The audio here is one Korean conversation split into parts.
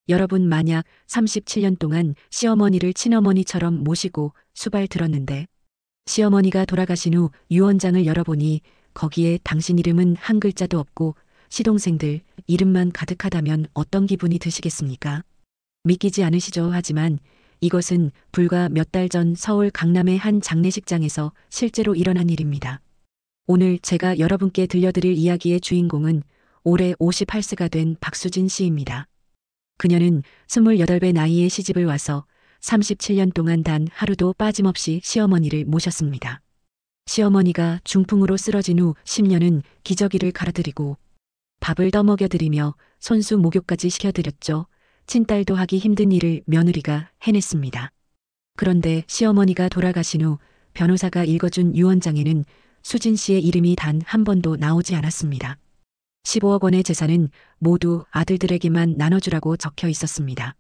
여러분 만약 37년 동안 시어머니를 친어머니처럼 모시고 수발 들었는데 시어머니가 돌아가신 후 유언장을 열어보니 거기에 당신 이름은 한 글자도 없고 시동생들 이름만 가득하다면 어떤 기분이 드시겠습니까? 믿기지 않으시죠? 하지만 이것은 불과 몇 달 전 서울 강남의 한 장례식장에서 실제로 일어난 일입니다. 오늘 제가 여러분께 들려드릴 이야기의 주인공은 올해 58세가 된 박수진 씨입니다. 그녀는 28배 나이에 시집을 와서 37년 동안 단 하루도 빠짐없이 시어머니를 모셨습니다. 시어머니가 중풍으로 쓰러진 후 10년은 기저귀를 갈아드리고 밥을 떠먹여드리며 손수 목욕까지 시켜드렸죠. 친딸도 하기 힘든 일을 며느리가 해냈습니다. 그런데 시어머니가 돌아가신 후 변호사가 읽어준 유언장에는 수진 씨의 이름이 단 한 번도 나오지 않았습니다. 15억 원의 재산은 모두 아들들에게만 나눠주라고 적혀 있었습니다.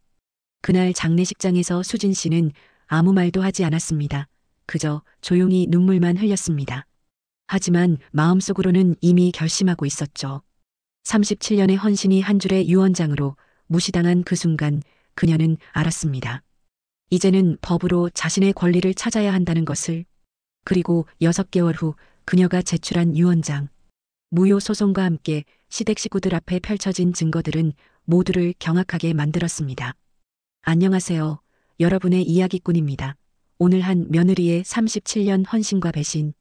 그날 장례식장에서 수진 씨는 아무 말도 하지 않았습니다. 그저 조용히 눈물만 흘렸습니다. 하지만 마음속으로는 이미 결심하고 있었죠. 37년의 헌신이 한 줄의 유언장으로 무시당한 그 순간 그녀는 알았습니다. 이제는 법으로 자신의 권리를 찾아야 한다는 것을. 그리고 6개월 후 그녀가 제출한 유언장. 무효 소송과 함께 시댁 식구들 앞에 펼쳐진 증거들은 모두를 경악하게 만들었습니다. 안녕하세요. 여러분의 이야기꾼입니다. 오늘 한 며느리의 37년 헌신과 배신,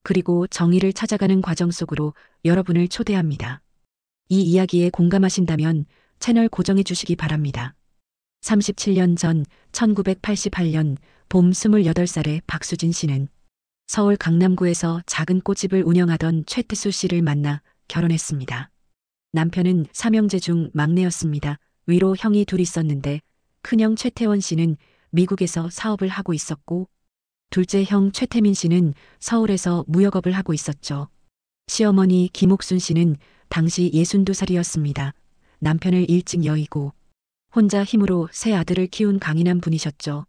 그리고 정의를 찾아가는 과정 속으로 여러분을 초대합니다. 이 이야기에 공감하신다면 채널 고정해 주시기 바랍니다. 37년 전 1988년 봄 28살의 박수진 씨는 서울 강남구에서 작은 꽃집을 운영하던 최태수 씨를 만나 결혼했습니다. 남편은 삼형제 중 막내였습니다. 위로 형이 둘 있었는데 큰형 최태원 씨는 미국에서 사업을 하고 있었고 둘째 형 최태민 씨는 서울에서 무역업을 하고 있었죠. 시어머니 김옥순 씨는 당시 62살이었습니다. 남편을 일찍 여의고 혼자 힘으로 세 아들을 키운 강인한 분이셨죠.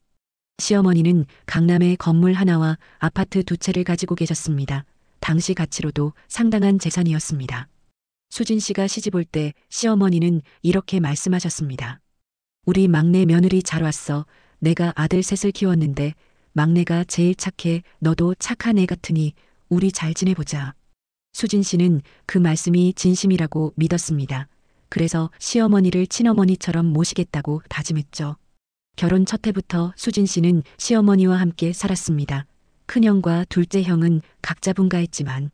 시어머니는 강남에 건물 하나와 아파트 2채를 가지고 계셨습니다. 당시 가치로도 상당한 재산이었습니다. 수진 씨가 시집 올 때 시어머니는 이렇게 말씀하셨습니다. 우리 막내 며느리 잘 왔어. 내가 아들 셋을 키웠는데 막내가 제일 착해. 너도 착한 애 같으니 우리 잘 지내보자. 수진 씨는 그 말씀이 진심이라고 믿었습니다. 그래서 시어머니를 친어머니처럼 모시겠다고 다짐했죠. 결혼 첫 해부터 수진 씨는 시어머니와 함께 살았습니다. 큰형과 둘째 형은 각자 분가했지만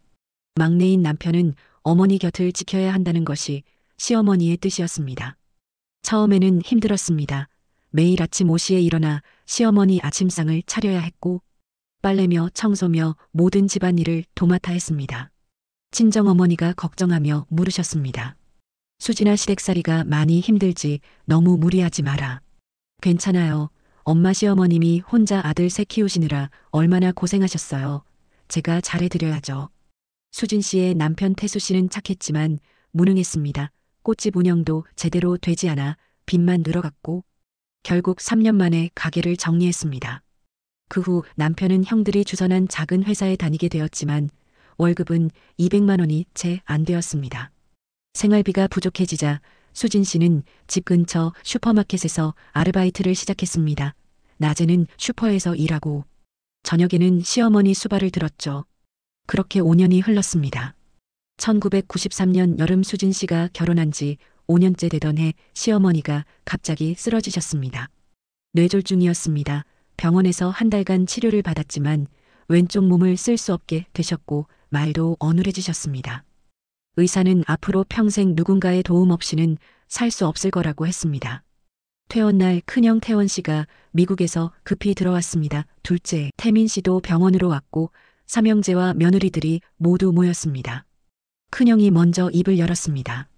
막내인 남편은 어머니 곁을 지켜야 한다는 것이 시어머니의 뜻이었습니다. 처음에는 힘들었습니다. 매일 아침 5시에 일어나 시어머니 아침상을 차려야 했고 빨래며 청소며 모든 집안일을 도맡아 했습니다. 친정어머니가 걱정하며 물으셨습니다. 수진아, 시댁살이가 많이 힘들지 너무 무리하지 마라. 괜찮아요. 엄마 시어머님이 혼자 아들 셋 키우시느라 얼마나 고생하셨어요. 제가 잘해드려야죠. 수진 씨의 남편 태수 씨는 착했지만 무능했습니다. 꽃집 운영도 제대로 되지 않아 빚만 늘어갔고 결국 3년 만에 가게를 정리했습니다. 그 후 남편은 형들이 주선한 작은 회사에 다니게 되었지만 월급은 200만 원이 채 안 되었습니다. 생활비가 부족해지자 수진 씨는 집 근처 슈퍼마켓에서 아르바이트를 시작했습니다. 낮에는 슈퍼에서 일하고 저녁에는 시어머니 수발을 들었죠. 그렇게 5년이 흘렀습니다. 1993년 여름 수진 씨가 결혼한 지 5년째 되던 해 시어머니가 갑자기 쓰러지셨습니다. 뇌졸중이었습니다. 병원에서 한 달간 치료를 받았지만 왼쪽 몸을 쓸 수 없게 되셨고 말도 어눌해지셨습니다. 의사는 앞으로 평생 누군가의 도움 없이는 살 수 없을 거라고 했습니다. 퇴원날 큰형 태원 씨가 미국에서 급히 들어왔습니다. 둘째 태민 씨도 병원으로 왔고 삼형제와 며느리들이 모두 모였습니다. 큰형이 먼저 입을 열었습니다.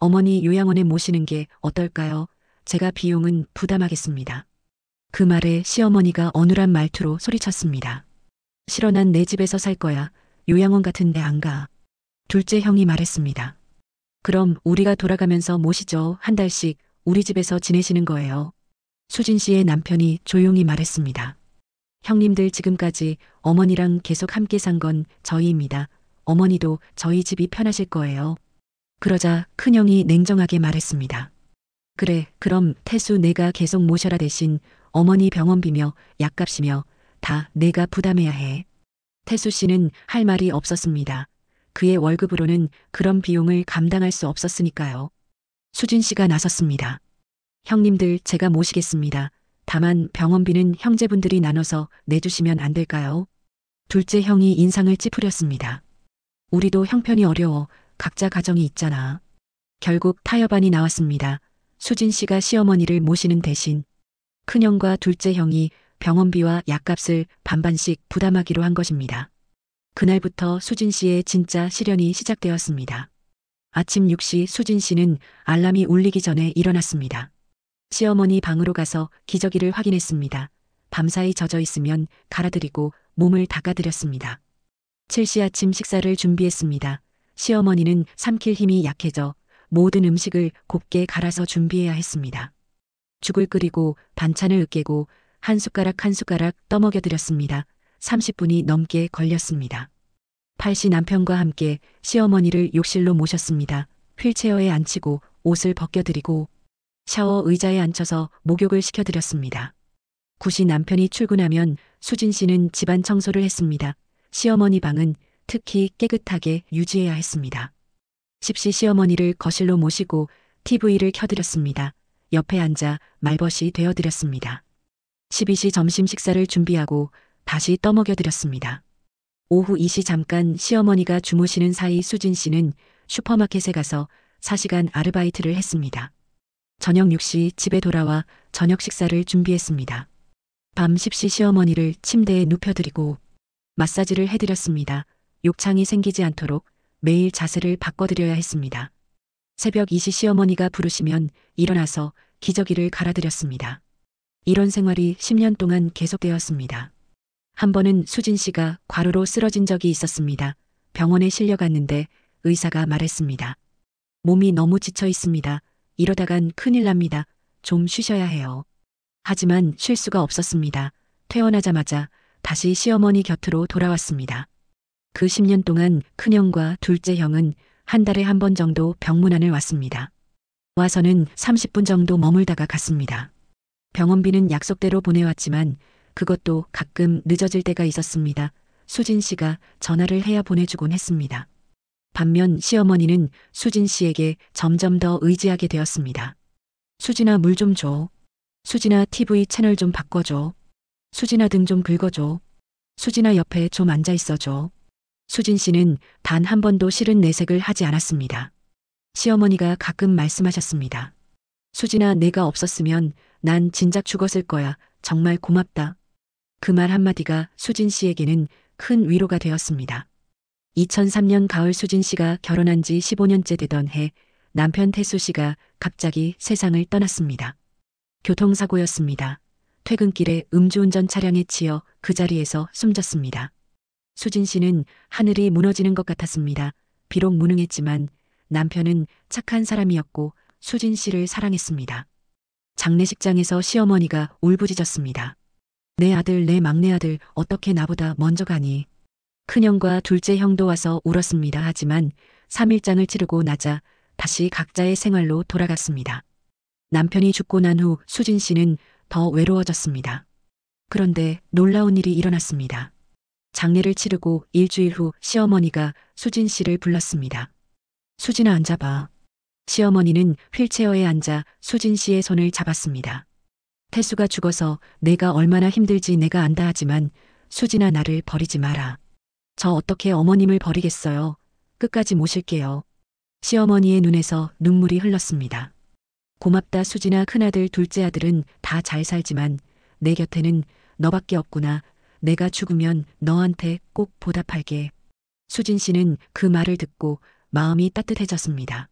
어머니 요양원에 모시는 게 어떨까요? 제가 비용은 부담하겠습니다. 그 말에 시어머니가 어눌한 말투로 소리쳤습니다. 싫어, 난 내 집에서 살 거야. 요양원 같은 데 안 가. 둘째 형이 말했습니다. 그럼 우리가 돌아가면서 모시죠. 한 달씩 우리 집에서 지내시는 거예요. 수진 씨의 남편이 조용히 말했습니다. 형님들 지금까지 어머니랑 계속 함께 산 건 저희입니다. 어머니도 저희 집이 편하실 거예요. 그러자 큰형이 냉정하게 말했습니다. 그래, 그럼 태수 내가 계속 모셔라 대신 어머니 병원비며 약값이며 다 내가 부담해야 해. 태수 씨는 할 말이 없었습니다. 그의 월급으로는 그런 비용을 감당할 수 없었으니까요. 수진 씨가 나섰습니다. 형님들 제가 모시겠습니다. 다만 병원비는 형제분들이 나눠서 내주시면 안 될까요? 둘째 형이 인상을 찌푸렸습니다. 우리도 형편이 어려워 각자 가정이 있잖아. 결국 타협안이 나왔습니다. 수진 씨가 시어머니를 모시는 대신 큰형과 둘째 형이 병원비와 약값을 반반씩 부담하기로 한 것입니다. 그날부터 수진 씨의 진짜 시련이 시작되었습니다. 아침 6시 수진 씨는 알람이 울리기 전에 일어났습니다. 시어머니 방으로 가서 기저귀를 확인했습니다. 밤사이 젖어 있으면 갈아드리고 몸을 닦아드렸습니다. 7시 아침 식사를 준비했습니다. 시어머니는 삼킬 힘이 약해져 모든 음식을 곱게 갈아서 준비해야 했습니다. 죽을 끓이고 반찬을 으깨고 한 숟가락 한 숟가락 떠먹여 드렸습니다. 30분이 넘게 걸렸습니다. 8시 남편과 함께 시어머니를 욕실로 모셨습니다. 휠체어에 앉히고 옷을 벗겨드리고 샤워 의자에 앉혀서 목욕을 시켜드렸습니다. 9시 남편이 출근하면 수진 씨는 집안 청소를 했습니다. 시어머니 방은 특히 깨끗하게 유지해야 했습니다. 10시 시어머니를 거실로 모시고 TV를 켜드렸습니다. 옆에 앉아 말벗이 되어드렸습니다. 12시 점심 식사를 준비하고 다시 떠먹여드렸습니다. 오후 2시 잠깐 시어머니가 주무시는 사이 수진 씨는 슈퍼마켓에 가서 4시간 아르바이트를 했습니다. 저녁 6시 집에 돌아와 저녁 식사를 준비했습니다. 밤 10시 시어머니를 침대에 눕혀드리고 마사지를 해드렸습니다. 욕창이 생기지 않도록 매일 자세를 바꿔드려야 했습니다. 새벽 2시 시어머니가 부르시면 일어나서 기저귀를 갈아드렸습니다. 이런 생활이 10년 동안 계속되었습니다. 한 번은 수진 씨가 과로로 쓰러진 적이 있었습니다. 병원에 실려갔는데 의사가 말했습니다. 몸이 너무 지쳐 있습니다. 이러다간 큰일 납니다. 좀 쉬셔야 해요. 하지만 쉴 수가 없었습니다. 퇴원하자마자 다시 시어머니 곁으로 돌아왔습니다. 그 10년 동안 큰형과 둘째 형은 한 달에 한 번 정도 병문안을 왔습니다. 와서는 30분 정도 머물다가 갔습니다. 병원비는 약속대로 보내왔지만 그것도 가끔 늦어질 때가 있었습니다. 수진 씨가 전화를 해야 보내주곤 했습니다. 반면 시어머니는 수진 씨에게 점점 더 의지하게 되었습니다. 수진아 물 좀 줘. 수진아 TV 채널 좀 바꿔줘. 수진아 등 좀 긁어줘. 수진아 옆에 좀 앉아 있어줘. 수진 씨는 단 한 번도 싫은 내색을 하지 않았습니다. 시어머니가 가끔 말씀하셨습니다. 수진아 내가 없었으면 난 진작 죽었을 거야. 정말 고맙다. 그 말 한마디가 수진 씨에게는 큰 위로가 되었습니다. 2003년 가을 수진 씨가 결혼한 지 15년째 되던 해 남편 태수 씨가 갑자기 세상을 떠났습니다. 교통사고였습니다. 퇴근길에 음주운전 차량에 치여 그 자리에서 숨졌습니다. 수진 씨는 하늘이 무너지는 것 같았습니다. 비록 무능했지만 남편은 착한 사람이었고 수진 씨를 사랑했습니다. 장례식장에서 시어머니가 울부짖었습니다. 내 아들, 내 막내 아들 어떻게 나보다 먼저 가니? 큰형과 둘째 형도 와서 울었습니다. 하지만 3일장을 치르고 나자 다시 각자의 생활로 돌아갔습니다. 남편이 죽고 난 후 수진 씨는 더 외로워졌습니다. 그런데 놀라운 일이 일어났습니다. 장례를 치르고 일주일 후 시어머니가 수진 씨를 불렀습니다. 수진아 앉아봐. 시어머니는 휠체어에 앉아 수진 씨의 손을 잡았습니다. 태수가 죽어서 내가 얼마나 힘들지 내가 안다 하지만 수진아 나를 버리지 마라. 저 어떻게 어머님을 버리겠어요. 끝까지 모실게요. 시어머니의 눈에서 눈물이 흘렀습니다. 고맙다 수진아 큰아들 둘째 아들은 다 잘 살지만 내 곁에는 너밖에 없구나. 내가 죽으면 너한테 꼭 보답할게. 수진 씨는 그 말을 듣고 마음이 따뜻해졌습니다.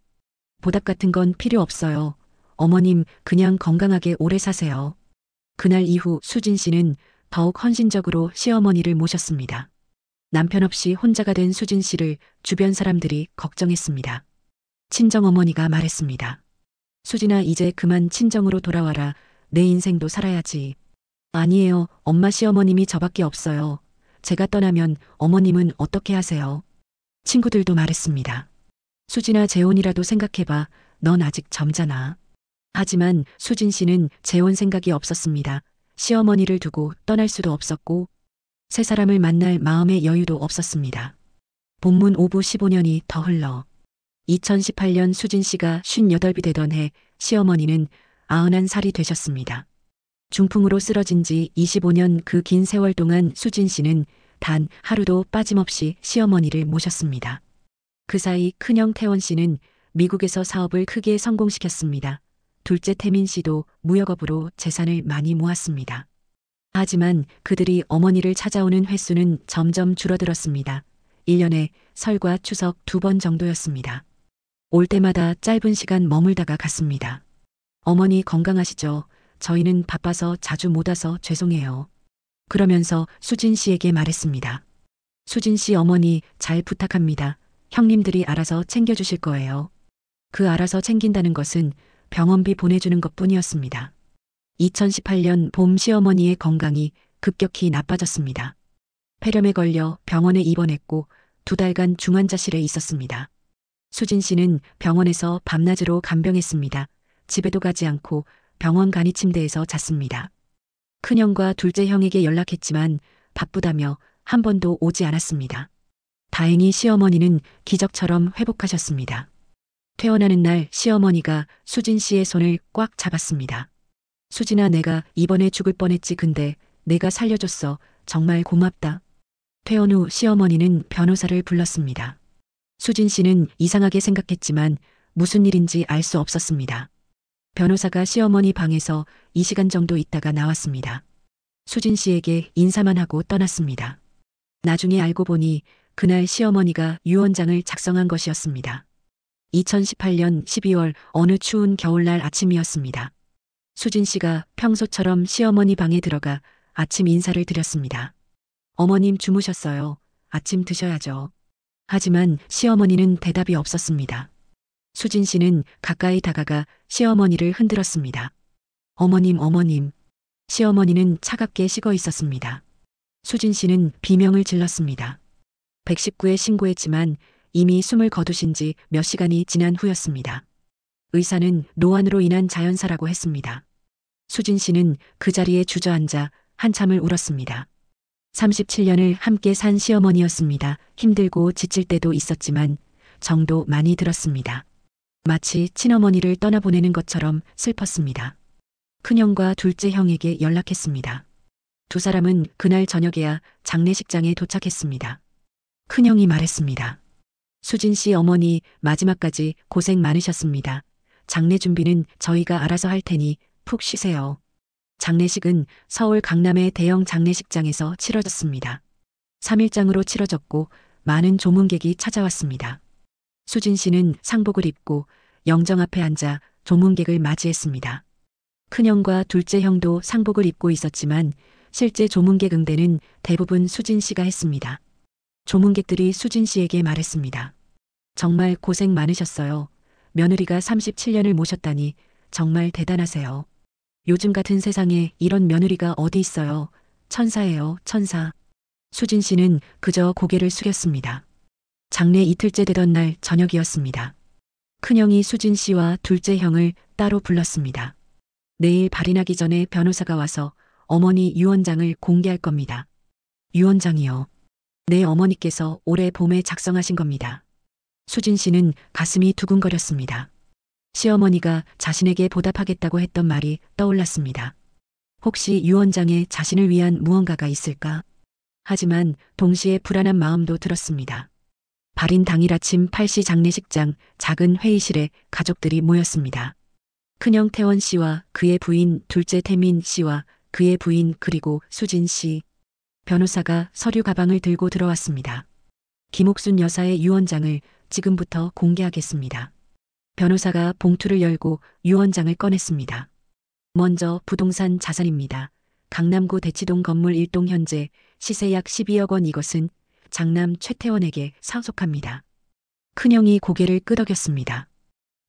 보답 같은 건 필요 없어요. 어머님 그냥 건강하게 오래 사세요. 그날 이후 수진 씨는 더욱 헌신적으로 시어머니를 모셨습니다. 남편 없이 혼자가 된 수진 씨를 주변 사람들이 걱정했습니다. 친정어머니가 말했습니다. 수진아 이제 그만 친정으로 돌아와라. 내 인생도 살아야지. 아니에요. 엄마 시어머님이 저밖에 없어요. 제가 떠나면 어머님은 어떻게 하세요? 친구들도 말했습니다. 수진아 재혼이라도 생각해봐. 넌 아직 젊잖아. 하지만 수진 씨는 재혼 생각이 없었습니다. 시어머니를 두고 떠날 수도 없었고 새 사람을 만날 마음의 여유도 없었습니다. 본문 5부 15년이 더 흘러 2018년 수진 씨가 58이 되던 해 시어머니는 91살이 되셨습니다. 중풍으로 쓰러진 지 25년 그 긴 세월 동안 수진 씨는 단 하루도 빠짐없이 시어머니를 모셨습니다. 그 사이 큰형 태원 씨는 미국에서 사업을 크게 성공시켰습니다. 둘째 태민 씨도 무역업으로 재산을 많이 모았습니다. 하지만 그들이 어머니를 찾아오는 횟수는 점점 줄어들었습니다. 1년에 설과 추석 2번 정도였습니다. 올 때마다 짧은 시간 머물다가 갔습니다. 어머니 건강하시죠? 저희는 바빠서 자주 못 와서 죄송해요. 그러면서 수진 씨에게 말했습니다. 수진 씨 어머니 잘 부탁합니다. 형님들이 알아서 챙겨주실 거예요. 그 알아서 챙긴다는 것은 병원비 보내주는 것뿐이었습니다. 2018년 봄 시어머니의 건강이 급격히 나빠졌습니다. 폐렴에 걸려 병원에 입원했고 2달간 중환자실에 있었습니다. 수진 씨는 병원에서 밤낮으로 간병했습니다. 집에도 가지 않고 병원 간이 침대에서 잤습니다. 큰형과 둘째 형에게 연락했지만 바쁘다며 한 번도 오지 않았습니다. 다행히 시어머니는 기적처럼 회복하셨습니다. 퇴원하는 날 시어머니가 수진 씨의 손을 꽉 잡았습니다. 수진아, 내가 이번에 죽을 뻔했지. 근데 내가 살려줬어. 정말 고맙다. 퇴원 후 시어머니는 변호사를 불렀습니다. 수진 씨는 이상하게 생각했지만 무슨 일인지 알 수 없었습니다. 변호사가 시어머니 방에서 2시간 정도 있다가 나왔습니다. 수진 씨에게 인사만 하고 떠났습니다. 나중에 알고 보니 그날 시어머니가 유언장을 작성한 것이었습니다. 2018년 12월 어느 추운 겨울날 아침이었습니다. 수진 씨가 평소처럼 시어머니 방에 들어가 아침 인사를 드렸습니다. 어머님 주무셨어요. 아침 드셔야죠. 하지만 시어머니는 대답이 없었습니다. 수진 씨는 가까이 다가가 시어머니를 흔들었습니다. 어머님. 시어머니는 차갑게 식어 있었습니다. 수진 씨는 비명을 질렀습니다. 119에 신고했지만 이미 숨을 거두신 지 몇 시간이 지난 후였습니다. 의사는 노안으로 인한 자연사라고 했습니다. 수진 씨는 그 자리에 주저앉아 한참을 울었습니다. 37년을 함께 산 시어머니였습니다. 힘들고 지칠 때도 있었지만 정도 많이 들었습니다. 마치 친어머니를 떠나보내는 것처럼 슬펐습니다. 큰형과 둘째 형에게 연락했습니다. 두 사람은 그날 저녁에야 장례식장에 도착했습니다. 큰형이 말했습니다. 수진 씨 어머니 마지막까지 고생 많으셨습니다. 장례 준비는 저희가 알아서 할 테니 푹 쉬세요. 장례식은 서울 강남의 대형 장례식장에서 치러졌습니다. 3일장으로 치러졌고 많은 조문객이 찾아왔습니다. 수진 씨는 상복을 입고 영정 앞에 앉아 조문객을 맞이했습니다. 큰형과 둘째 형도 상복을 입고 있었지만 실제 조문객 응대는 대부분 수진 씨가 했습니다. 조문객들이 수진 씨에게 말했습니다. 정말 고생 많으셨어요. 며느리가 37년을 모셨다니 정말 대단하세요. 요즘 같은 세상에 이런 며느리가 어디 있어요. 천사예요, 천사. 수진 씨는 그저 고개를 숙였습니다. 장례 이틀째 되던 날 저녁이었습니다. 큰형이 수진 씨와 둘째 형을 따로 불렀습니다. 내일 발이 나기 전에 변호사가 와서 어머니 유언장을 공개할 겁니다. 유언장이요. 내 어머니께서 올해 봄에 작성하신 겁니다. 수진 씨는 가슴이 두근거렸습니다. 시어머니가 자신에게 보답하겠다고 했던 말이 떠올랐습니다. 혹시 유언장에 자신을 위한 무언가가 있을까? 하지만 동시에 불안한 마음도 들었습니다. 발인 당일 아침 8시 장례식장 작은 회의실에 가족들이 모였습니다. 큰형 태원 씨와 그의 부인 둘째 태민 씨와 그의 부인 그리고 수진 씨. 변호사가 서류 가방을 들고 들어왔습니다. 김옥순 여사의 유언장을 지금부터 공개하겠습니다. 변호사가 봉투를 열고 유언장을 꺼냈습니다. 먼저 부동산 자산입니다. 강남구 대치동 건물 1동 현재 시세 약 12억 원. 이것은 장남 최태원에게 상속합니다. 큰형이 고개를 끄덕였습니다.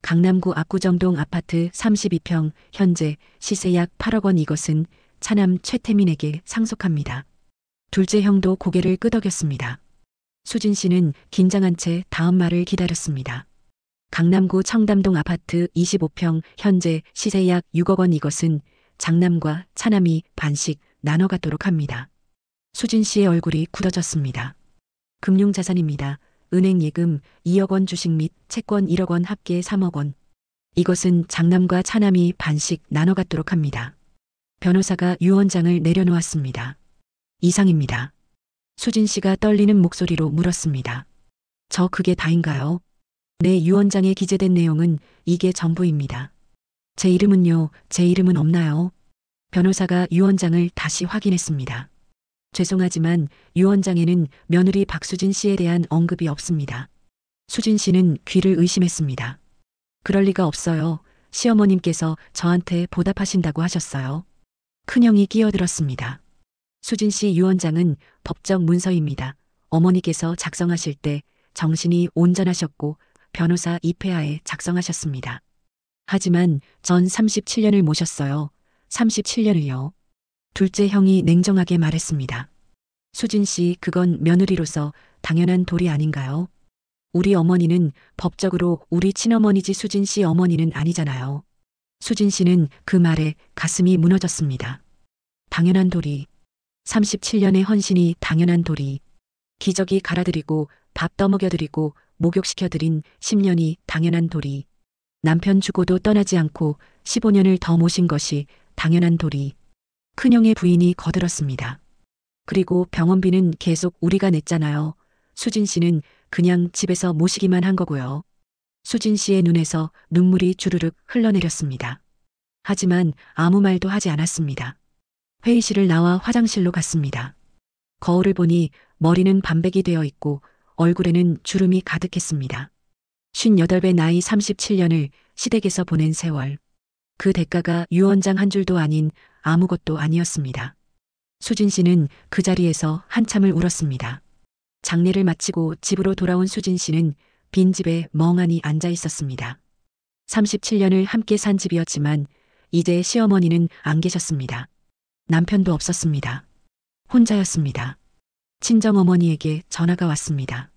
강남구 압구정동 아파트 32평 현재 시세 약 8억 원. 이것은 차남 최태민에게 상속합니다. 둘째 형도 고개를 끄덕였습니다. 수진 씨는 긴장한 채 다음 말을 기다렸습니다. 강남구 청담동 아파트 25평 현재 시세 약 6억 원. 이것은 장남과 차남이 반씩 나눠 갖도록 합니다. 수진 씨의 얼굴이 굳어졌습니다. 금융자산입니다. 은행 예금 2억 원, 주식 및 채권 1억 원, 합계 3억 원. 이것은 장남과 차남이 반씩 나눠 갖도록 합니다. 변호사가 유언장을 내려놓았습니다. 이상입니다. 수진 씨가 떨리는 목소리로 물었습니다. 저 그게 다인가요? 내 유언장에 기재된 내용은 이게 전부입니다. 제 이름은요, 제 이름은 없나요? 변호사가 유언장을 다시 확인했습니다. 죄송하지만 유언장에는 며느리 박수진 씨에 대한 언급이 없습니다. 수진 씨는 귀를 의심했습니다. 그럴 리가 없어요. 시어머님께서 저한테 보답하신다고 하셨어요. 큰형이 끼어들었습니다. 수진 씨 유언장은 법적 문서입니다. 어머니께서 작성하실 때 정신이 온전하셨고 변호사 입회하에 작성하셨습니다. 하지만 전 37년을 모셨어요. 37년을요. 둘째 형이 냉정하게 말했습니다. 수진 씨, 그건 며느리로서 당연한 도리 아닌가요? 우리 어머니는 법적으로 우리 친어머니지 수진 씨 어머니는 아니잖아요. 수진 씨는 그 말에 가슴이 무너졌습니다. 당연한 도리. 37년의 헌신이 당연한 도리. 기저귀 갈아드리고 밥 떠먹여드리고 목욕시켜드린 10년이 당연한 도리. 남편 주고도 떠나지 않고 15년을 더 모신 것이 당연한 도리. 큰형의 부인이 거들었습니다. 그리고 병원비는 계속 우리가 냈잖아요. 수진 씨는 그냥 집에서 모시기만 한 거고요. 수진 씨의 눈에서 눈물이 주르륵 흘러내렸습니다. 하지만 아무 말도 하지 않았습니다. 회의실을 나와 화장실로 갔습니다. 거울을 보니 머리는 반백이 되어 있고 얼굴에는 주름이 가득했습니다. 58배 나이 37년을 시댁에서 보낸 세월. 그 대가가 유언장 한 줄도 아닌 아무것도 아니었습니다. 수진 씨는 그 자리에서 한참을 울었습니다. 장례를 마치고 집으로 돌아온 수진 씨는 빈집에 멍하니 앉아 있었습니다. 37년을 함께 산 집이었지만 이제 시어머니는 안 계셨습니다. 남편도 없었습니다. 혼자였습니다. 친정어머니에게 전화가 왔습니다.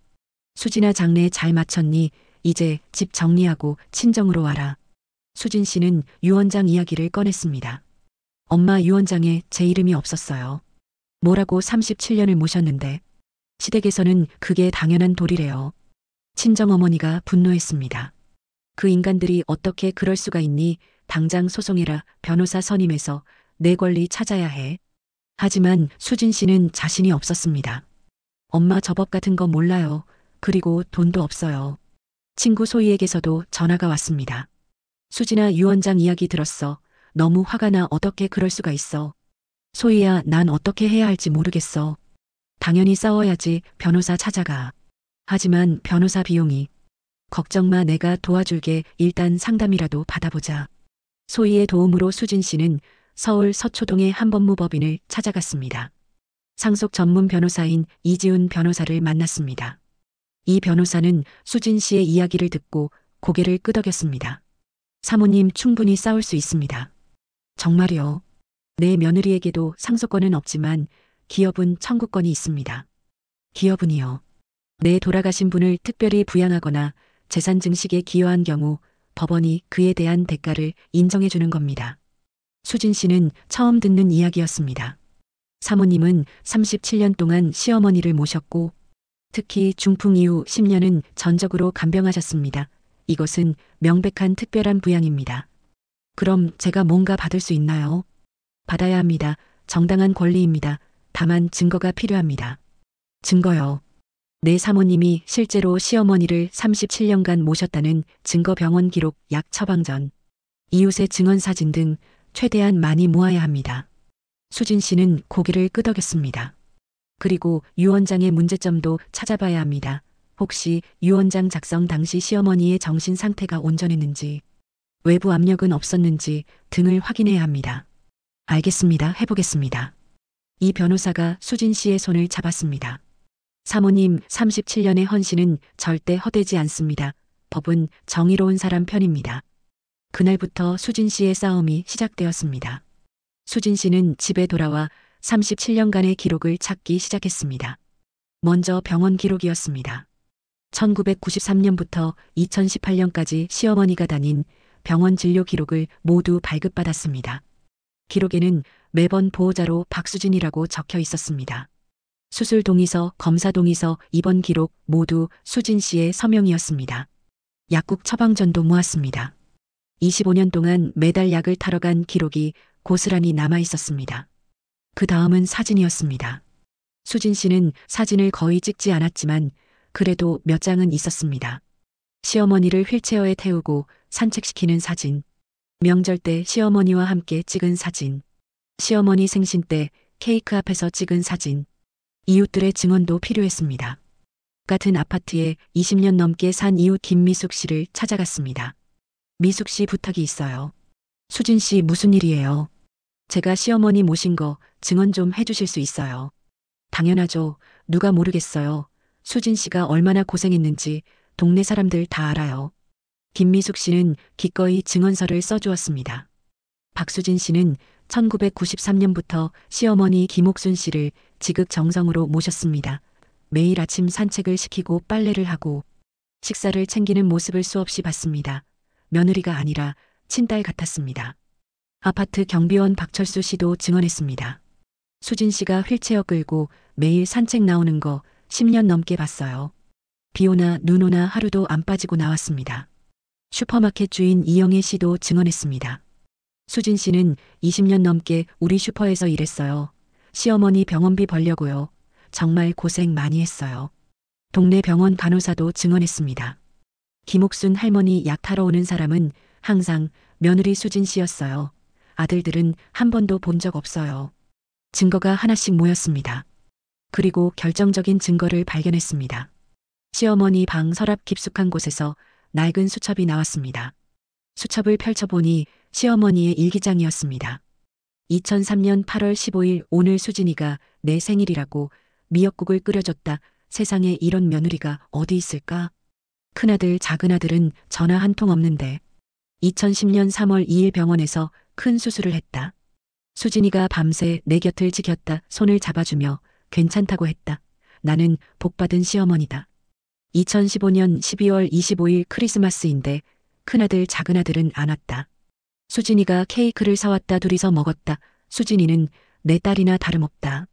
수진아, 장례 잘 마쳤니? 이제 집 정리하고 친정으로 와라. 수진 씨는 유언장 이야기를 꺼냈습니다. 엄마, 유언장에 제 이름이 없었어요. 뭐라고 37년을 모셨는데. 시댁에서는 그게 당연한 도리래요. 친정어머니가 분노했습니다. 그 인간들이 어떻게 그럴 수가 있니? 당장 소송해라. 변호사 선임해서 내 권리 찾아야 해. 하지만 수진 씨는 자신이 없었습니다. 엄마, 저 법 같은 거 몰라요. 그리고 돈도 없어요. 친구 소희에게서도 전화가 왔습니다. 수진아, 유언장 이야기 들었어. 너무 화가 나. 어떻게 그럴 수가 있어. 소희야, 난 어떻게 해야 할지 모르겠어. 당연히 싸워야지. 변호사 찾아가. 하지만 변호사 비용이. 걱정 마, 내가 도와줄게. 일단 상담이라도 받아보자. 소희의 도움으로 수진 씨는 서울 서초동의 한법무법인을 찾아갔습니다. 상속 전문 변호사인 이지훈 변호사를 만났습니다. 이 변호사는 수진 씨의 이야기를 듣고 고개를 끄덕였습니다. 사모님, 충분히 싸울 수 있습니다. 정말요? 내 며느리에게도 상속권은 없지만 기업은 청구권이 있습니다. 기업은요? 내 돌아가신 분을 특별히 부양하거나 재산 증식에 기여한 경우 법원이 그에 대한 대가를 인정해 주는 겁니다. 수진 씨는 처음 듣는 이야기였습니다. 사모님은 37년 동안 시어머니를 모셨고 특히 중풍 이후 10년은 전적으로 간병하셨습니다. 이것은 명백한 특별한 부양입니다. 그럼 제가 뭔가 받을 수 있나요? 받아야 합니다. 정당한 권리입니다. 다만 증거가 필요합니다. 증거요. 내 사모님이 실제로 시어머니를 37년간 모셨다는 증거, 병원 기록, 약 처방전, 이웃의 증언 사진 등 최대한 많이 모아야 합니다. 수진 씨는 고개를 끄덕였습니다. 그리고 유언장의 문제점도 찾아봐야 합니다. 혹시 유언장 작성 당시 시어머니의 정신 상태가 온전했는지, 외부 압력은 없었는지 등을 확인해야 합니다. 알겠습니다. 해보겠습니다. 이 변호사가 수진 씨의 손을 잡았습니다. 사모님, 37년의 헌신은 절대 헛되지 않습니다. 법은 정의로운 사람 편입니다. 그날부터 수진 씨의 싸움이 시작되었습니다. 수진 씨는 집에 돌아와 37년간의 기록을 찾기 시작했습니다. 먼저 병원 기록이었습니다. 1993년부터 2018년까지 시어머니가 다닌 병원 진료 기록을 모두 발급받았습니다. 기록에는 매번 보호자로 박수진이라고 적혀 있었습니다. 수술 동의서, 검사 동의서, 입원 기록 모두 수진 씨의 서명이었습니다. 약국 처방전도 모았습니다. 25년 동안 매달 약을 타러 간 기록이 고스란히 남아 있었습니다. 그 다음은 사진이었습니다. 수진 씨는 사진을 거의 찍지 않았지만 그래도 몇 장은 있었습니다. 시어머니를 휠체어에 태우고 산책시키는 사진, 명절 때 시어머니와 함께 찍은 사진, 시어머니 생신 때 케이크 앞에서 찍은 사진, 이웃들의 증언도 필요했습니다. 같은 아파트에 20년 넘게 산 이웃 김미숙 씨를 찾아갔습니다. 미숙 씨 부탁이 있어요. 수진 씨 무슨 일이에요? 제가 시어머니 모신 거 증언 좀 해주실 수 있어요. 당연하죠. 누가 모르겠어요. 수진 씨가 얼마나 고생했는지 동네 사람들 다 알아요. 김미숙 씨는 기꺼이 증언서를 써주었습니다. 박수진 씨는 1993년부터 시어머니 김옥순 씨를 지극정성으로 모셨습니다. 매일 아침 산책을 시키고 빨래를 하고 식사를 챙기는 모습을 수없이 봤습니다. 며느리가 아니라 친딸 같았습니다. 아파트 경비원 박철수 씨도 증언했습니다. 수진 씨가 휠체어 끌고 매일 산책 나오는 거 10년 넘게 봤어요. 비 오나 눈 오나 하루도 안 빠지고 나왔습니다. 슈퍼마켓 주인 이영애 씨도 증언했습니다. 수진 씨는 20년 넘게 우리 슈퍼에서 일했어요. 시어머니 병원비 벌려고요. 정말 고생 많이 했어요. 동네 병원 간호사도 증언했습니다. 김옥순 할머니 약 타러 오는 사람은 항상 며느리 수진 씨였어요. 아들들은 한 번도 본 적 없어요. 증거가 하나씩 모였습니다. 그리고 결정적인 증거를 발견했습니다. 시어머니 방 서랍 깊숙한 곳에서 낡은 수첩이 나왔습니다. 수첩을 펼쳐보니 시어머니의 일기장이었습니다. 2003년 8월 15일 오늘 수진이가 내 생일이라고 미역국을 끓여줬다. 세상에 이런 며느리가 어디 있을까? 큰아들 작은아들은 전화 한 통 없는데 2010년 3월 2일 병원에서 큰 수술을 했다. 수진이가 밤새 내 곁을 지켰다. 손을 잡아주며 괜찮다고 했다. 나는 복받은 시어머니다. 2015년 12월 25일 크리스마스인데 큰아들 작은아들은 안 왔다. 수진이가 케이크를 사왔다. 둘이서 먹었다. 수진이는 내 딸이나 다름없다.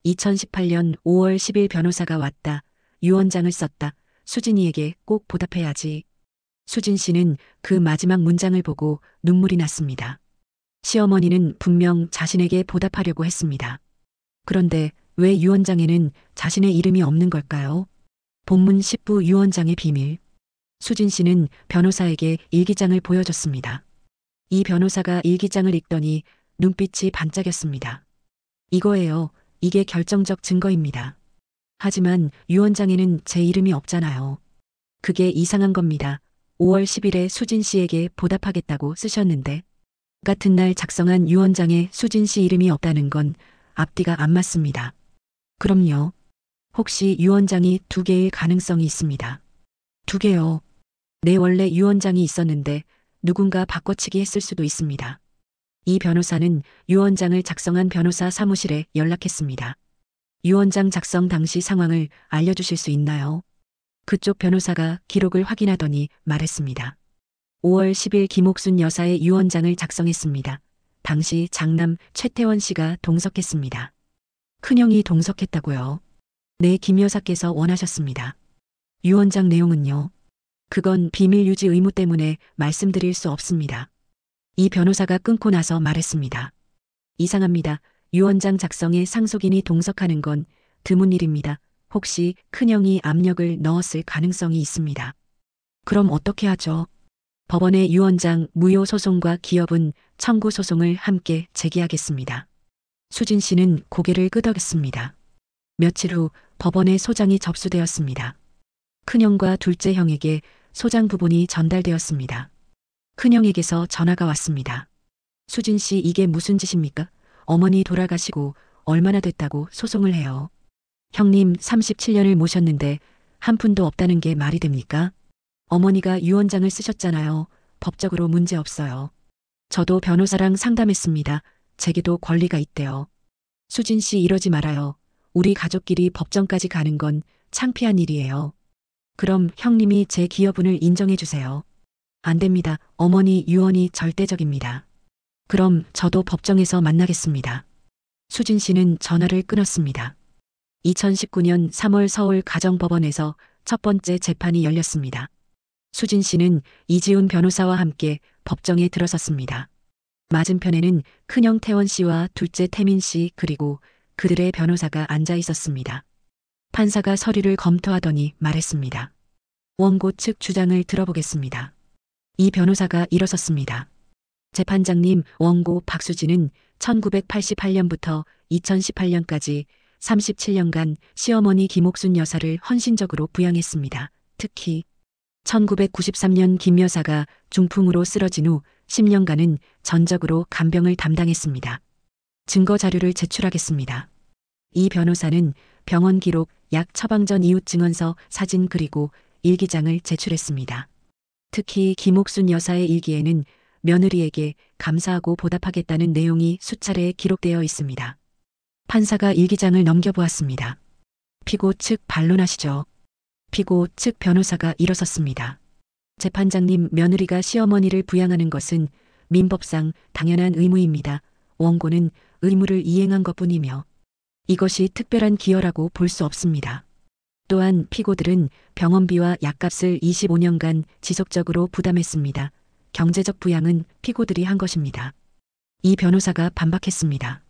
2018년 5월 10일 변호사가 왔다. 유언장을 썼다. 수진이에게 꼭 보답해야지. 수진 씨는 그 마지막 문장을 보고 눈물이 났습니다. 시어머니는 분명 자신에게 보답하려고 했습니다. 그런데 왜 유언장에는 자신의 이름이 없는 걸까요? 본문 10부 유언장의 비밀. 수진 씨는 변호사에게 일기장을 보여줬습니다. 이 변호사가 일기장을 읽더니 눈빛이 반짝였습니다. 이거예요. 이게 결정적 증거입니다. 하지만 유언장에는 제 이름이 없잖아요. 그게 이상한 겁니다. 5월 10일에 수진 씨에게 보답하겠다고 쓰셨는데 같은 날 작성한 유언장에 수진 씨 이름이 없다는 건 앞뒤가 안 맞습니다. 그럼요. 혹시 유언장이 2개일 가능성이 있습니다. 2개요. 네, 원래 유언장이 있었는데 누군가 바꿔치기 했을 수도 있습니다. 이 변호사는 유언장을 작성한 변호사 사무실에 연락했습니다. 유언장 작성 당시 상황을 알려주실 수 있나요? 그쪽 변호사가 기록을 확인하더니 말했습니다. 5월 10일 김옥순 여사의 유언장을 작성했습니다. 당시 장남 최태원 씨가 동석했습니다. 큰형이 동석했다고요? 네, 김 여사께서 원하셨습니다. 유언장 내용은요? 그건 비밀 유지 의무 때문에 말씀드릴 수 없습니다. 이 변호사가 끊고 나서 말했습니다. 이상합니다. 유언장 작성에 상속인이 동석하는 건 드문 일입니다. 혹시 큰형이 압력을 넣었을 가능성이 있습니다. 그럼 어떻게 하죠? 법원의 유언장 무효 소송과 기업은 청구 소송을 함께 제기하겠습니다. 수진 씨는 고개를 끄덕였습니다. 며칠 후 법원에 소장이 접수되었습니다. 큰형과 둘째 형에게 소장 부본이 전달되었습니다. 큰형에게서 전화가 왔습니다. 수진 씨, 이게 무슨 짓입니까? 어머니 돌아가시고 얼마나 됐다고 소송을 해요. 형님 37년을 모셨는데 한 푼도 없다는 게 말이 됩니까? 어머니가 유언장을 쓰셨잖아요. 법적으로 문제 없어요. 저도 변호사랑 상담했습니다. 제게도 권리가 있대요. 수진 씨, 이러지 말아요. 우리 가족끼리 법정까지 가는 건 창피한 일이에요. 그럼 형님이 제 기여분을 인정해 주세요. 안 됩니다. 어머니 유언이 절대적입니다. 그럼 저도 법정에서 만나겠습니다. 수진 씨는 전화를 끊었습니다. 2019년 3월 서울 가정법원에서 첫 번째 재판이 열렸습니다. 수진 씨는 이지훈 변호사와 함께 법정에 들어섰습니다. 맞은편에는 큰형 태원 씨와 둘째 태민 씨 그리고 그들의 변호사가 앉아 있었습니다. 판사가 서류를 검토하더니 말했습니다. 원고 측 주장을 들어보겠습니다. 이 변호사가 일어섰습니다. 재판장님, 원고 박수진은 1988년부터 2018년까지 37년간 시어머니 김옥순 여사를 헌신적으로 부양했습니다. 특히 1993년 김 여사가 중풍으로 쓰러진 후 10년간은 전적으로 간병을 담당했습니다. 증거 자료를 제출하겠습니다. 이 변호사는 병원 기록, 약 처방 전 이후 증언서, 사진 그리고 일기장을 제출했습니다. 특히 김옥순 여사의 일기에는 며느리에게 감사하고 보답하겠다는 내용이 수차례 기록되어 있습니다. 판사가 일기장을 넘겨보았습니다. 피고 측 반론하시죠. 피고 측 변호사가 일어섰습니다. 재판장님, 며느리가 시어머니를 부양하는 것은 민법상 당연한 의무입니다. 원고는 의무를 이행한 것뿐이며 이것이 특별한 기여라고 볼 수 없습니다. 또한 피고들은 병원비와 약값을 25년간 지속적으로 부담했습니다. 경제적 부양은 피고들이 한 것입니다. 이 변호사가 반박했습니다.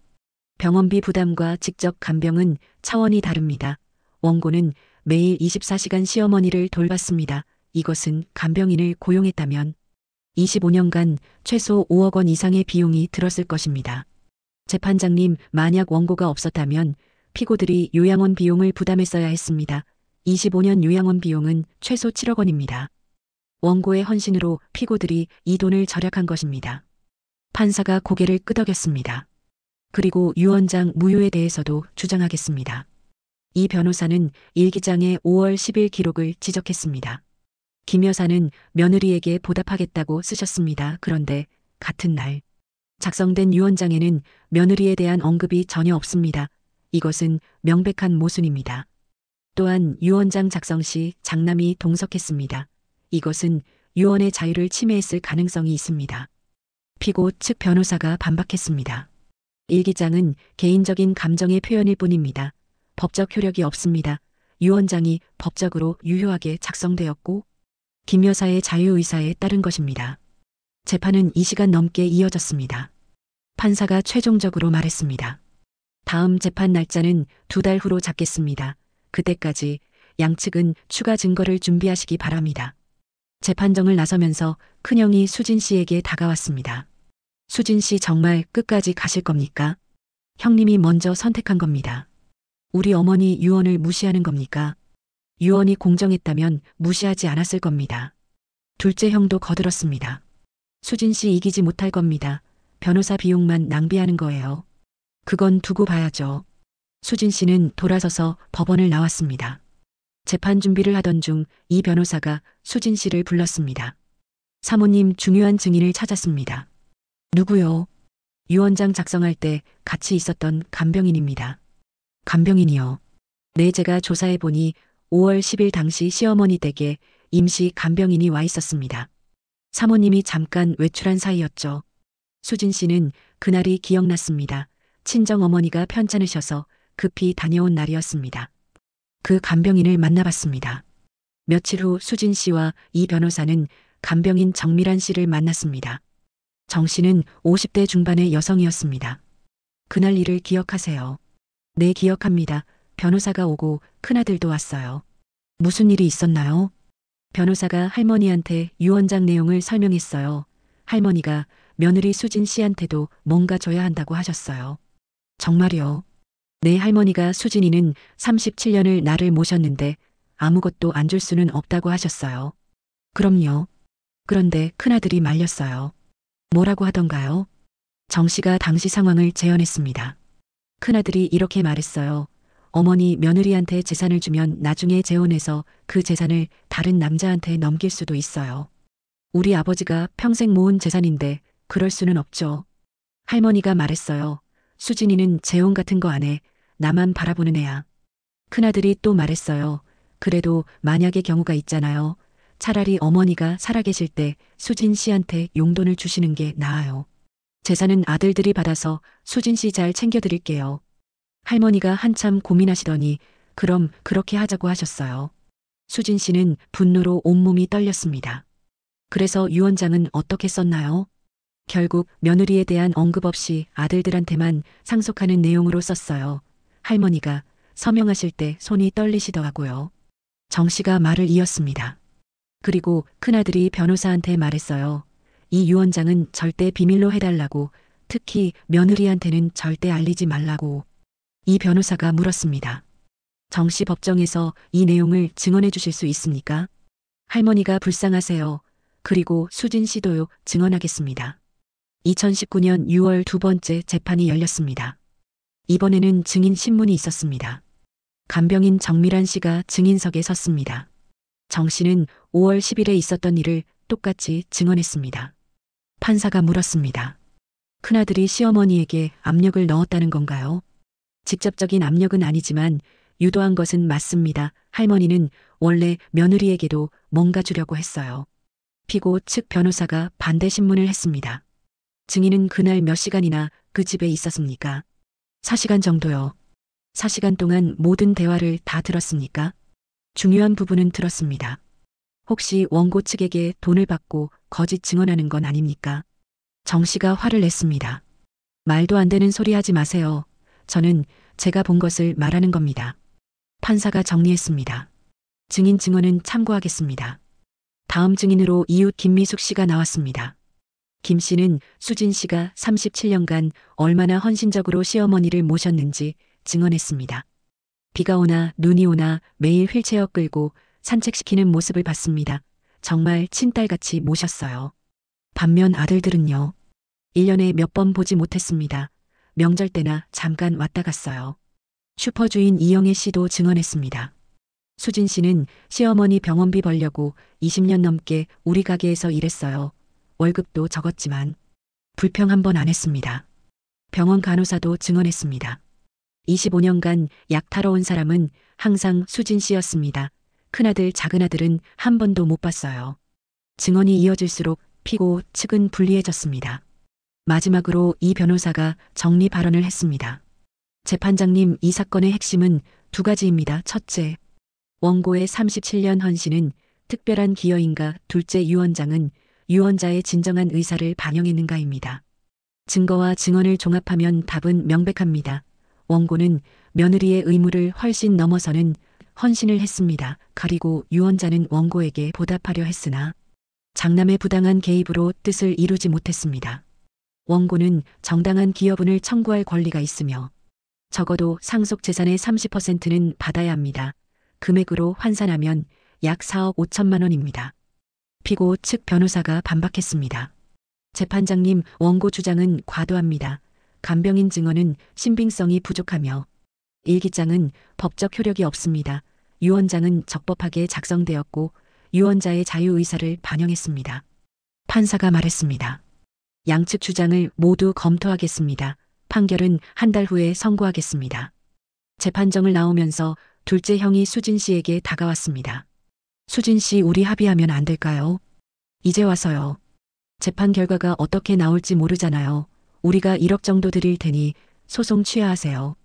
병원비 부담과 직접 간병은 차원이 다릅니다. 원고는 매일 24시간 시어머니를 돌봤습니다. 이것은 간병인을 고용했다면 25년간 최소 5억 원 이상의 비용이 들었을 것입니다. 재판장님, 만약 원고가 없었다면 피고들이 요양원 비용을 부담했어야 했습니다. 25년 요양원 비용은 최소 7억 원입니다. 원고의 헌신으로 피고들이 이 돈을 절약한 것입니다. 판사가 고개를 끄덕였습니다. 그리고 유언장 무효에 대해서도 주장하겠습니다. 이 변호사는 일기장의 5월 10일 기록을 지적했습니다. 김 여사는 며느리에게 보답하겠다고 쓰셨습니다. 그런데 같은 날 작성된 유언장에는 며느리에 대한 언급이 전혀 없습니다. 이것은 명백한 모순입니다. 또한 유언장 작성 시 장남이 동석했습니다. 이것은 유언의 자유를 침해했을 가능성이 있습니다. 피고 측 변호사가 반박했습니다. 일기장은 개인적인 감정의 표현일 뿐입니다. 법적 효력이 없습니다. 유언장이 법적으로 유효하게 작성되었고 김 여사의 자유의사에 따른 것입니다. 재판은 2시간 넘게 이어졌습니다. 판사가 최종적으로 말했습니다. 다음 재판 날짜는 2달 후로 잡겠습니다. 그때까지 양측은 추가 증거를 준비하시기 바랍니다. 재판정을 나서면서 큰형이 수진 씨에게 다가왔습니다. 수진 씨 정말 끝까지 가실 겁니까? 형님이 먼저 선택한 겁니다. 우리 어머니 유언을 무시하는 겁니까? 유언이 공정했다면 무시하지 않았을 겁니다. 둘째 형도 거들었습니다. 수진 씨 이기지 못할 겁니다. 변호사 비용만 낭비하는 거예요. 그건 두고 봐야죠. 수진 씨는 돌아서서 법원을 나왔습니다. 재판 준비를 하던 중 이 변호사가 수진 씨를 불렀습니다. 사모님, 중요한 증인을 찾았습니다. 누구요? 유언장 작성할 때 같이 있었던 간병인입니다. 간병인이요? 네, 제가 조사해보니 5월 10일 당시 시어머니 댁에 임시 간병인이 와 있었습니다. 사모님이 잠깐 외출한 사이였죠. 수진 씨는 그날이 기억났습니다. 친정어머니가 편찮으셔서 급히 다녀온 날이었습니다. 그 간병인을 만나봤습니다. 며칠 후 수진 씨와 이 변호사는 간병인 정미란 씨를 만났습니다. 정 씨는 50대 중반의 여성이었습니다. 그날 일을 기억하세요? 네, 기억합니다. 변호사가 오고 큰아들도 왔어요. 무슨 일이 있었나요? 변호사가 할머니한테 유언장 내용을 설명했어요. 할머니가 며느리 수진 씨한테도 뭔가 줘야 한다고 하셨어요. 정말요? 네, 할머니가 수진이는 37년을 나를 모셨는데 아무것도 안 줄 수는 없다고 하셨어요. 그럼요. 그런데 큰아들이 말렸어요. 뭐라고 하던가요? 정 씨가 당시 상황을 재현했습니다. 큰아들이 이렇게 말했어요. 어머니, 며느리한테 재산을 주면 나중에 재혼해서 그 재산을 다른 남자한테 넘길 수도 있어요. 우리 아버지가 평생 모은 재산인데 그럴 수는 없죠. 할머니가 말했어요. 수진이는 재혼 같은 거 안 해. 나만 바라보는 애야. 큰아들이 또 말했어요. 그래도 만약의 경우가 있잖아요. 차라리 어머니가 살아계실 때 수진 씨한테 용돈을 주시는 게 나아요. 재산은 아들들이 받아서 수진 씨 잘 챙겨드릴게요. 할머니가 한참 고민하시더니 그럼 그렇게 하자고 하셨어요. 수진 씨는 분노로 온몸이 떨렸습니다. 그래서 유 원장은 어떻게 썼나요? 결국 며느리에 대한 언급 없이 아들들한테만 상속하는 내용으로 썼어요. 할머니가 서명하실 때 손이 떨리시더라고요. 정 씨가 말을 이었습니다. 그리고 큰아들이 변호사한테 말했어요. 이 유 원장은 절대 비밀로 해달라고, 특히 며느리한테는 절대 알리지 말라고. 이 변호사가 물었습니다. 정 씨 법정에서 이 내용을 증언해 주실 수 있습니까? 할머니가 불쌍하세요. 그리고 수진 씨도요, 증언하겠습니다. 2019년 6월 두 번째 재판이 열렸습니다. 이번에는 증인 신문이 있었습니다. 간병인 정미란 씨가 증인석에 섰습니다. 정 씨는 5월 10일에 있었던 일을 똑같이 증언했습니다. 판사가 물었습니다. 큰아들이 시어머니에게 압력을 넣었다는 건가요? 직접적인 압력은 아니지만 유도한 것은 맞습니다. 할머니는 원래 며느리에게도 뭔가 주려고 했어요. 피고 측 변호사가 반대 신문을 했습니다. 증인은 그날 몇 시간이나 그 집에 있었습니까? 4시간 정도요. 4시간 동안 모든 대화를 다 들었습니까? 중요한 부분은 들었습니다. 혹시 원고 측에게 돈을 받고 거짓 증언하는 건 아닙니까? 정 씨가 화를 냈습니다. 말도 안 되는 소리 하지 마세요. 저는 제가 본 것을 말하는 겁니다. 판사가 정리했습니다. 증인 증언은 참고하겠습니다. 다음 증인으로 이웃 김미숙 씨가 나왔습니다. 김 씨는 수진 씨가 37년간 얼마나 헌신적으로 시어머니를 모셨는지 증언했습니다. 비가 오나 눈이 오나 매일 휠체어 끌고 산책시키는 모습을 봤습니다. 정말 친딸같이 모셨어요. 반면 아들들은요. 1년에 몇 번 보지 못했습니다. 명절 때나 잠깐 왔다 갔어요. 슈퍼주인 이영애 씨도 증언했습니다. 수진 씨는 시어머니 병원비 벌려고 20년 넘게 우리 가게에서 일했어요. 월급도 적었지만 불평 한 번 안 했습니다. 병원 간호사도 증언했습니다. 25년간 약 타러 온 사람은 항상 수진 씨였습니다. 큰아들, 작은아들은 한 번도 못 봤어요. 증언이 이어질수록 피고 측은 불리해졌습니다. 마지막으로 이 변호사가 정리 발언을 했습니다. 재판장님, 이 사건의 핵심은 두 가지입니다. 첫째, 원고의 37년 헌신은 특별한 기여인가, 둘째, 유원장은 유언자의 진정한 의사를 반영했는가입니다. 증거와 증언을 종합하면 답은 명백합니다. 원고는 며느리의 의무를 훨씬 넘어서는 헌신을 했습니다. 그리고 유언자는 원고에게 보답하려 했으나 장남의 부당한 개입으로 뜻을 이루지 못했습니다. 원고는 정당한 기여분을 청구할 권리가 있으며 적어도 상속 재산의 30%는 받아야 합니다. 금액으로 환산하면 약 4억 5천만 원입니다. 피고 측 변호사가 반박했습니다. 재판장님, 원고 주장은 과도합니다. 간병인 증언은 신빙성이 부족하며 일기장은 법적 효력이 없습니다. 유언장은 적법하게 작성되었고 유언자의 자유의사를 반영했습니다. 판사가 말했습니다. 양측 주장을 모두 검토하겠습니다. 판결은 한 달 후에 선고하겠습니다. 재판정을 나오면서 둘째 형이 수진 씨에게 다가왔습니다. 수진 씨, 우리 합의하면 안 될까요? 이제 와서요. 재판 결과가 어떻게 나올지 모르잖아요. 우리가 1억 정도 드릴 테니 소송 취하하세요.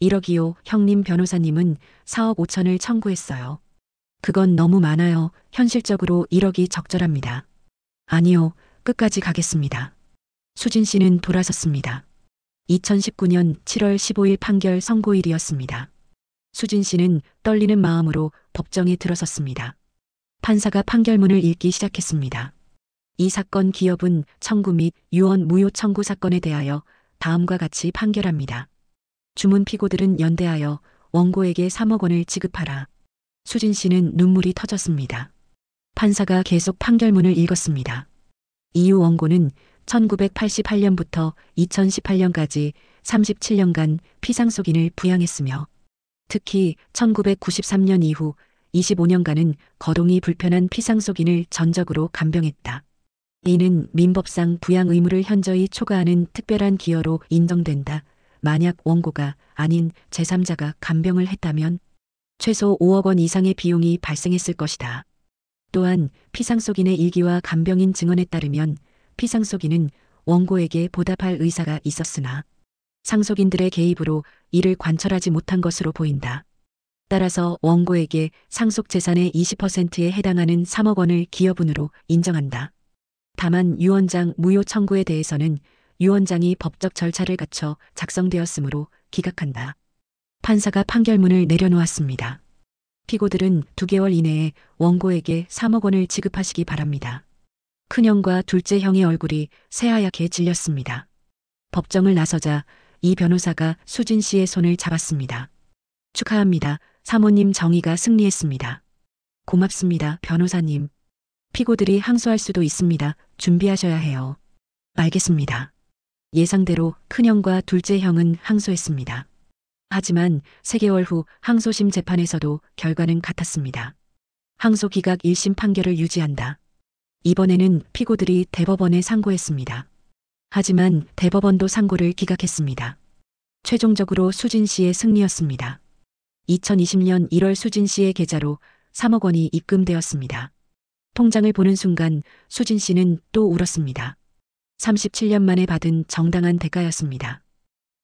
1억이요. 형님, 변호사님은 4억 5천을 청구했어요. 그건 너무 많아요. 현실적으로 1억이 적절합니다. 아니요. 끝까지 가겠습니다. 수진 씨는 돌아섰습니다. 2019년 7월 15일 판결 선고일이었습니다. 수진 씨는 떨리는 마음으로 법정에 들어섰습니다. 판사가 판결문을 읽기 시작했습니다. 이 사건 기업은 청구 및 유언 무효 청구 사건에 대하여 다음과 같이 판결합니다. 주문 피고들은 연대하여 원고에게 3억 원을 지급하라. 수진 씨는 눈물이 터졌습니다. 판사가 계속 판결문을 읽었습니다. 이후 원고는 1988년부터 2018년까지 37년간 피상속인을 부양했으며 특히 1993년 이후 25년간은 거동이 불편한 피상속인을 전적으로 간병했다. 이는 민법상 부양 의무를 현저히 초과하는 특별한 기여로 인정된다. 만약 원고가 아닌 제3자가 간병을 했다면 최소 5억 원 이상의 비용이 발생했을 것이다. 또한 피상속인의 일기와 간병인 증언에 따르면 피상속인은 원고에게 보답할 의사가 있었으나 상속인들의 개입으로 이를 관철하지 못한 것으로 보인다. 따라서 원고에게 상속 재산의 20%에 해당하는 3억 원을 기여분으로 인정한다. 다만 유 원장 무효 청구에 대해서는 유 원장이 법적 절차를 갖춰 작성되었으므로 기각한다. 판사가 판결문을 내려놓았습니다. 피고들은 2개월 이내에 원고에게 3억 원을 지급하시기 바랍니다. 큰형과 둘째 형의 얼굴이 새하얗게 질렸습니다. 법정을 나서자 이 변호사가 수진 씨의 손을 잡았습니다. 축하합니다. 사모님 정의가 승리했습니다. 고맙습니다, 변호사님. 피고들이 항소할 수도 있습니다. 준비하셔야 해요. 알겠습니다. 예상대로 큰형과 둘째 형은 항소했습니다. 하지만 3개월 후 항소심 재판에서도 결과는 같았습니다. 항소 기각 1심 판결을 유지한다. 이번에는 피고들이 대법원에 상고했습니다. 하지만 대법원도 상고를 기각했습니다. 최종적으로 수진 씨의 승리였습니다. 2020년 1월 수진 씨의 계좌로 3억 원이 입금되었습니다. 통장을 보는 순간 수진 씨는 또 울었습니다. 37년 만에 받은 정당한 대가였습니다.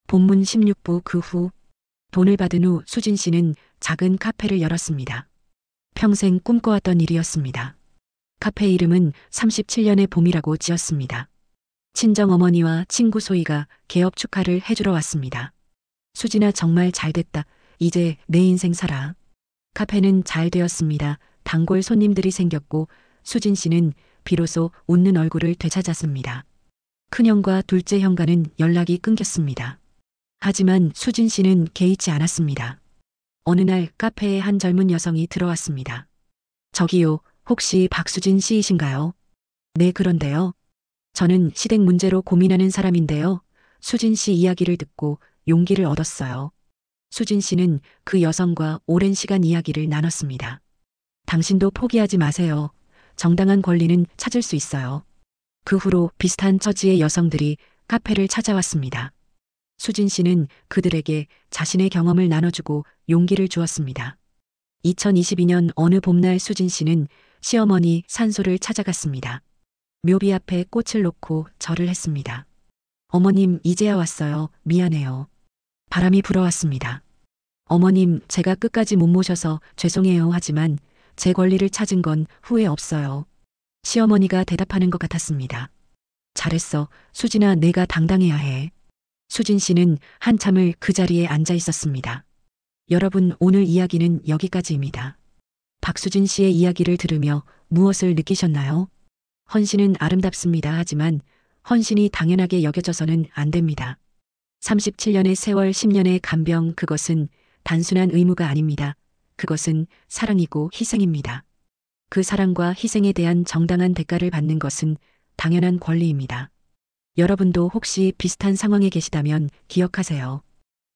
본문 16부 그 후 돈을 받은 후 수진 씨는 작은 카페를 열었습니다. 평생 꿈꿔왔던 일이었습니다. 카페 이름은 37년의 봄이라고 지었습니다. 친정 어머니와 친구 소희가 개업 축하를 해주러 왔습니다. 수진아 정말 잘됐다. 이제 내 인생 살아. 카페는 잘 되었습니다. 단골 손님들이 생겼고 수진 씨는 비로소 웃는 얼굴을 되찾았습니다. 큰형과 둘째 형과는 연락이 끊겼습니다. 하지만 수진 씨는 개의치 않았습니다. 어느 날 카페에 한 젊은 여성이 들어왔습니다. 저기요, 혹시 박수진 씨이신가요? 네, 그런데요. 저는 시댁 문제로 고민하는 사람인데요. 수진 씨 이야기를 듣고 용기를 얻었어요. 수진 씨는 그 여성과 오랜 시간 이야기를 나눴습니다. 당신도 포기하지 마세요. 정당한 권리는 찾을 수 있어요. 그 후로 비슷한 처지의 여성들이 카페를 찾아왔습니다. 수진 씨는 그들에게 자신의 경험을 나눠주고 용기를 주었습니다. 2022년 어느 봄날 수진 씨는 시어머니 산소를 찾아갔습니다. 묘비 앞에 꽃을 놓고 절을 했습니다. 어머님, 이제야 왔어요. 미안해요. 바람이 불어왔습니다. 어머님, 제가 끝까지 못 모셔서 죄송해요. 하지만 제 권리를 찾은 건 후회 없어요. 시어머니가 대답하는 것 같았습니다. 잘했어. 수진아, 내가 당당해야 해. 수진 씨는 한참을 그 자리에 앉아 있었습니다. 여러분, 오늘 이야기는 여기까지입니다. 박수진 씨의 이야기를 들으며 무엇을 느끼셨나요? 헌신은 아름답습니다. 하지만 헌신이 당연하게 여겨져서는 안 됩니다. 37년의 세월 10년의 간병, 그것은 단순한 의무가 아닙니다. 그것은 사랑이고 희생입니다. 그 사랑과 희생에 대한 정당한 대가를 받는 것은 당연한 권리입니다. 여러분도 혹시 비슷한 상황에 계시다면 기억하세요.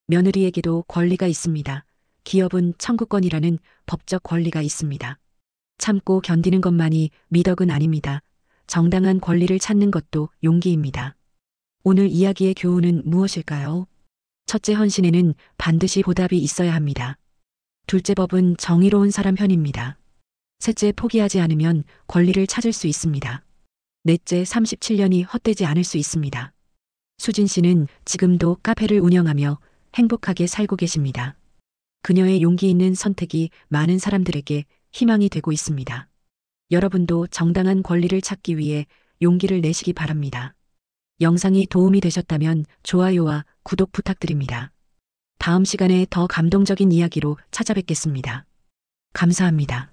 며느리에게도 권리가 있습니다. 기업은 청구권이라는 법적 권리가 있습니다. 참고 견디는 것만이 미덕은 아닙니다. 정당한 권리를 찾는 것도 용기입니다. 오늘 이야기의 교훈은 무엇일까요? 첫째, 헌신에는 반드시 보답이 있어야 합니다. 둘째, 법은 정의로운 사람 편입니다. 셋째, 포기하지 않으면 권리를 찾을 수 있습니다. 넷째, 37년이 헛되지 않을 수 있습니다. 수진 씨는 지금도 카페를 운영하며 행복하게 살고 계십니다. 그녀의 용기 있는 선택이 많은 사람들에게 희망이 되고 있습니다. 여러분도 정당한 권리를 찾기 위해 용기를 내시기 바랍니다. 영상이 도움이 되셨다면 좋아요와 구독 부탁드립니다. 다음 시간에 더 감동적인 이야기로 찾아뵙겠습니다. 감사합니다.